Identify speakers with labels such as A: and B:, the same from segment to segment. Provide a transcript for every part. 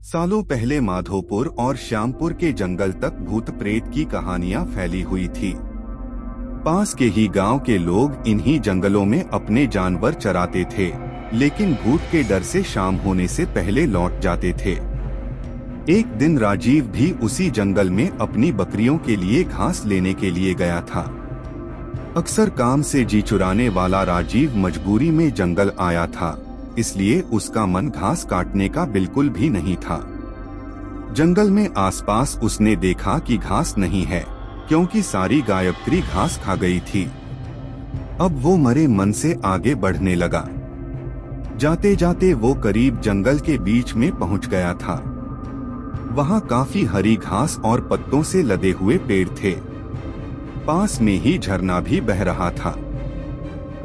A: सालों पहले माधोपुर और श्यामपुर के जंगल तक भूत प्रेत की कहानियां फैली हुई थी। पास के ही गांव के लोग इन्हीं जंगलों में अपने जानवर चराते थे, लेकिन भूत के डर से शाम होने से पहले लौट जाते थे। एक दिन राजीव भी उसी जंगल में अपनी बकरियों के लिए घास लेने के लिए गया था। अक्सर काम से जी चुराने वाला राजीव मजबूरी में जंगल आया था, इसलिए उसका मन घास काटने का बिल्कुल भी नहीं था। जंगल में आसपास उसने देखा कि घास नहीं है, क्योंकि सारी गायत्री घास खा गई थी। अब वो मरे मन से आगे बढ़ने लगा। जाते जाते वो करीब जंगल के बीच में पहुंच गया था। वहां काफी हरी घास और पत्तों से लदे हुए पेड़ थे। पास में ही झरना भी बह रहा था।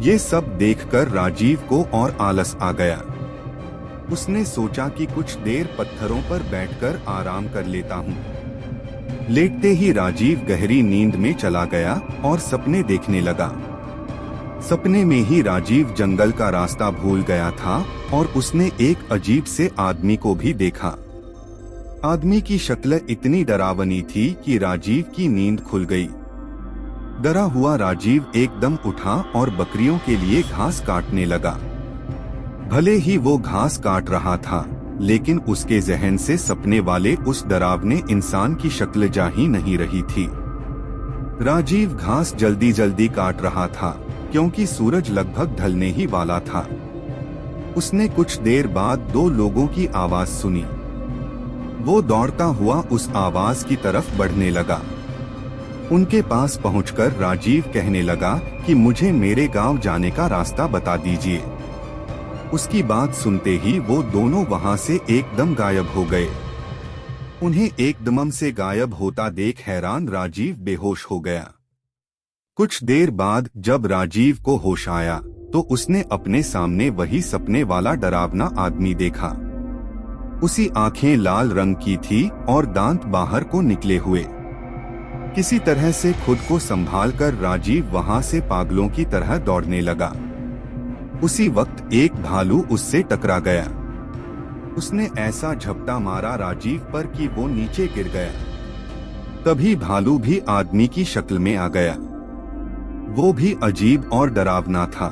A: ये सब देखकर राजीव को और आलस आ गया। उसने सोचा कि कुछ देर पत्थरों पर बैठकर आराम कर लेता हूँ। लेटते ही राजीव गहरी नींद में चला गया और सपने देखने लगा। सपने में ही राजीव जंगल का रास्ता भूल गया था और उसने एक अजीब से आदमी को भी देखा। आदमी की शक्ल इतनी डरावनी थी कि राजीव की नींद खुल गई। डरा हुआ राजीव एकदम उठा और बकरियों के लिए घास काटने लगा। भले ही वो घास काट रहा था, लेकिन उसके जहन से सपने वाले उस डरावने इंसान की शक्ल जा ही नहीं रही थी। राजीव घास जल्दी जल्दी काट रहा था, क्योंकि सूरज लगभग ढलने ही वाला था। उसने कुछ देर बाद दो लोगों की आवाज सुनी। वो दौड़ता हुआ उस आवाज की तरफ बढ़ने लगा। उनके पास पहुंचकर राजीव कहने लगा कि मुझे मेरे गांव जाने का रास्ता बता दीजिए। उसकी बात सुनते ही वो दोनों वहां से एकदम गायब हो गए। उन्हें एकदम से गायब होता देख हैरान राजीव बेहोश हो गया। कुछ देर बाद जब राजीव को होश आया तो उसने अपने सामने वही सपने वाला डरावना आदमी देखा। उसी आंखें लाल रंग की थी और दांत बाहर को निकले हुए। किसी तरह से खुद को संभालकर राजीव वहां से पागलों की तरह दौड़ने लगा। उसी वक्त एक भालू उससे टकरा गया। उसने ऐसा झपटा मारा राजीव पर कि वो नीचे गिर गया। तभी भालू भी आदमी की शक्ल में आ गया। वो भी अजीब और डरावना था।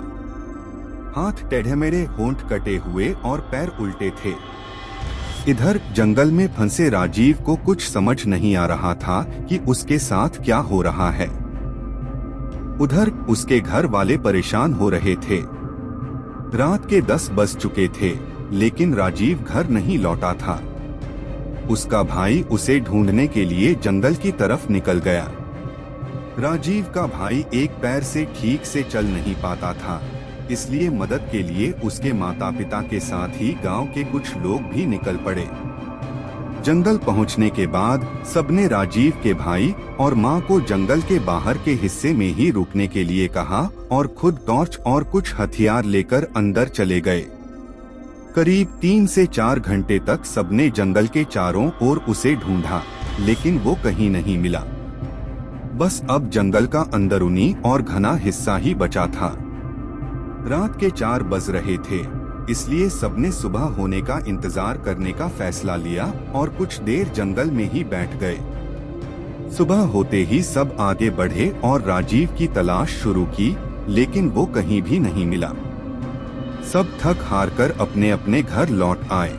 A: हाथ टेढ़े मेढ़े, होंठ कटे हुए और पैर उल्टे थे। इधर जंगल में फंसे राजीव को कुछ समझ नहीं आ रहा था कि उसके साथ क्या हो रहा है। उधर उसके घर वाले परेशान हो रहे थे। रात के 10 बज चुके थे, लेकिन राजीव घर नहीं लौटा था। उसका भाई उसे ढूंढने के लिए जंगल की तरफ निकल गया। राजीव का भाई एक पैर से ठीक से चल नहीं पाता था, इसलिए मदद के लिए उसके माता पिता के साथ ही गांव के कुछ लोग भी निकल पड़े। जंगल पहुंचने के बाद सबने राजीव के भाई और मां को जंगल के बाहर के हिस्से में ही रुकने के लिए कहा और खुद टॉर्च और कुछ हथियार लेकर अंदर चले गए। करीब 3 से 4 घंटे तक सबने जंगल के चारों ओर उसे ढूंढा, लेकिन वो कहीं नहीं मिला। बस अब जंगल का अंदरूनी और घना हिस्सा ही बचा था। रात के 4 बज रहे थे, इसलिए सबने सुबह होने का इंतजार करने का फैसला लिया और कुछ देर जंगल में ही बैठ गए। सुबह होते ही सब आगे बढ़े और राजीव की तलाश शुरू की, लेकिन वो कहीं भी नहीं मिला। सब थक हार कर अपने अपने घर लौट आए।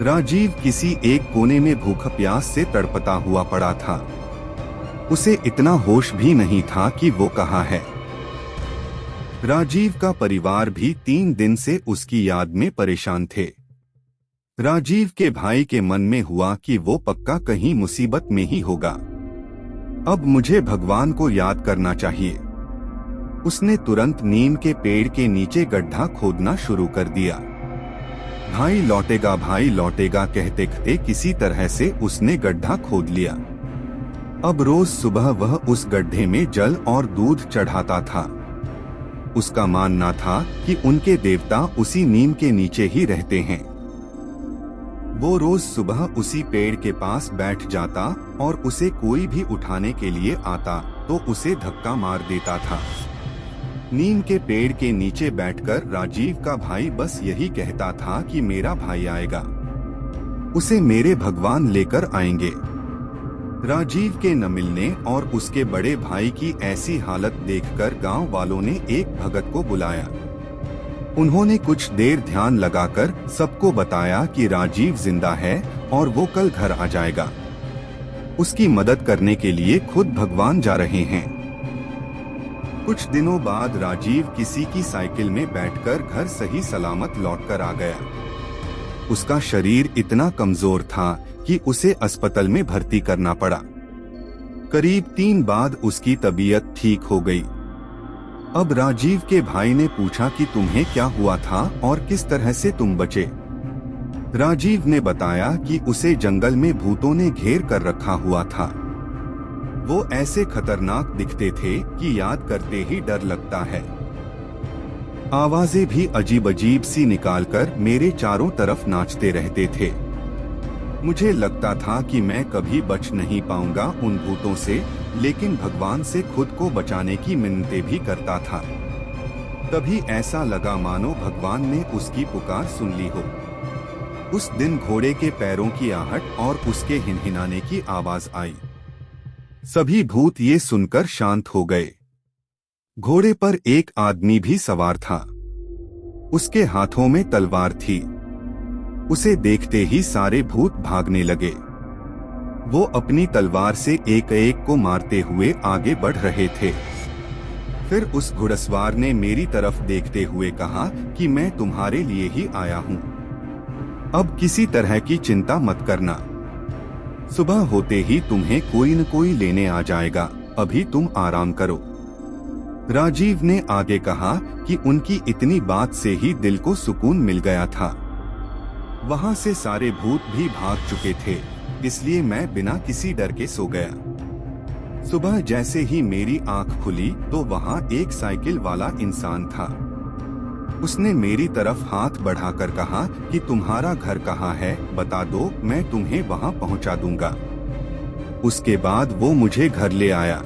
A: राजीव किसी एक कोने में भूख प्यास से तड़पता हुआ पड़ा था। उसे इतना होश भी नहीं था कि वो कहाँ है। राजीव का परिवार भी 3 दिन से उसकी याद में परेशान थे। राजीव के भाई के मन में हुआ कि वो पक्का कहीं मुसीबत में ही होगा। अब मुझे भगवान को याद करना चाहिए। उसने तुरंत नीम के पेड़ के नीचे गड्ढा खोदना शुरू कर दिया। भाई लौटेगा कहते कहते किसी तरह से उसने गड्ढा खोद लिया। अब रोज सुबह वह उस गड्ढे में जल और दूध चढ़ाता था। उसका मानना था कि उनके देवता उसी नीम के नीचे ही रहते हैं। वो रोज सुबह उसी पेड़ के पास बैठ जाता और उसे कोई भी उठाने के लिए आता तो उसे धक्का मार देता था। नीम के पेड़ के नीचे बैठकर राजीव का भाई बस यही कहता था कि मेरा भाई आएगा। उसे मेरे भगवान लेकर आएंगे। राजीव के न मिलने और उसके बड़े भाई की ऐसी हालत देखकर गांव वालों ने एक भगत को बुलाया। उन्होंने कुछ देर ध्यान लगाकर सबको बताया कि राजीव जिंदा है और वो कल घर आ जाएगा। उसकी मदद करने के लिए खुद भगवान जा रहे हैं। कुछ दिनों बाद राजीव किसी की साइकिल में बैठकर घर सही सलामत लौटकर आ गया। उसका शरीर इतना कमजोर था कि उसे अस्पताल में भर्ती करना पड़ा। करीब 3 बाद उसकी तबीयत ठीक हो गई। अब राजीव के भाई ने पूछा कि तुम्हें क्या हुआ था और किस तरह से तुम बचे। राजीव ने बताया कि उसे जंगल में भूतों ने घेर कर रखा हुआ था। वो ऐसे खतरनाक दिखते थे कि याद करते ही डर लगता है। आवाजें भी अजीब अजीब सी निकालकर मेरे चारों तरफ नाचते रहते थे। मुझे लगता था कि मैं कभी बच नहीं पाऊंगा उन भूतों से, लेकिन भगवान से खुद को बचाने की मिन्नतें भी करता था। तभी ऐसा लगा मानो भगवान ने उसकी पुकार सुन ली हो। उस दिन घोड़े के पैरों की आहट और उसके हिनहिनाने की आवाज आई। सभी भूत ये सुनकर शांत हो गए। घोड़े पर एक आदमी भी सवार था। उसके हाथों में तलवार थी। उसे देखते ही सारे भूत भागने लगे। वो अपनी तलवार से एक एक को मारते हुए आगे बढ़ रहे थे। फिर उस घुड़सवार ने मेरी तरफ देखते हुए कहा कि मैं तुम्हारे लिए ही आया हूँ। अब किसी तरह की चिंता मत करना। सुबह होते ही तुम्हें कोई न कोई लेने आ जाएगा। अभी तुम आराम करो। राजीव ने आगे कहा कि उनकी इतनी बात से ही दिल को सुकून मिल गया था। वहां से सारे भूत भी भाग चुके थे, इसलिए मैं बिना किसी डर के सो गया। सुबह जैसे ही मेरी आंख खुली तो वहां एक साइकिल वाला इंसान था। उसने मेरी तरफ हाथ बढ़ाकर कहा कि तुम्हारा घर कहाँ है, बता दो, मैं तुम्हें वहां पहुंचा दूंगा। उसके बाद वो मुझे घर ले आया।